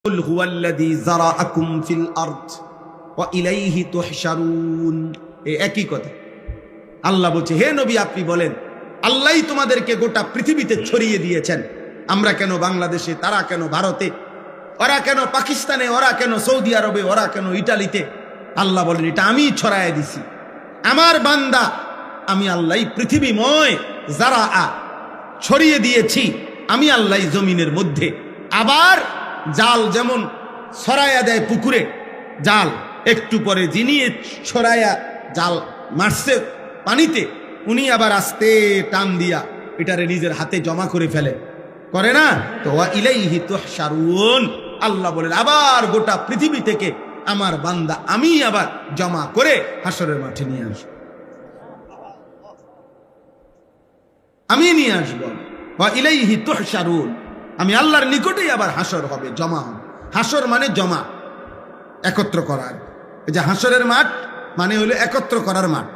কুল হুয়াল্লাযী যারাআকুম feel আরদ ওয়া ইলাইহি তুহশারুন। এই একই কথা আল্লাহ বলছে, হে নবী আপনি বলেন, আল্লাহই তোমাদেরকে গোটা পৃথিবীতে ছড়িয়ে দিয়েছেন। আমরা কেন বাংলাদেশে, তারা কেন ভারতে, ওরা কেন পাকিস্তানে, ওরা কেন সৌদি আরবে, ওরা কেন ইটালিতে? আল্লাহ বলেন, এটা আমি ছড়ায় দিছি। আমার বান্দা আমি আল্লাহ পৃথিবীময় যারা ছড়িয়ে দিয়েছি আমি আল্লাহ জমিনের মধ্যে। আবার জাল যেমন ছড়াইয়া দেয় পুকুরে, জাল একটু পরে যিনি ছড়াইয়া জাল মারছে পানিতে, উনি আবার আস্তে টান দিয়া এটারে নিজের হাতে জমা করে ফেলে, করে না? তো ওয়া ইলাইহি তুহশারুন। আল্লাহ বলেন, আবার গোটা পৃথিবী থেকে আমার বান্দা আমি আবার জমা করে হাসরের মাঠে নিয়ে আসব, আমি নিয়ে আসব। ওয়া ইলাইহি তুহশারুন, আমি আল্লাহর নিকটেই আবার হাসর হবে, জমা হবে। হাসর মানে জমা, একত্র করার। এই যে হাসরের মাঠ মানে হলো একত্র করার মাঠ।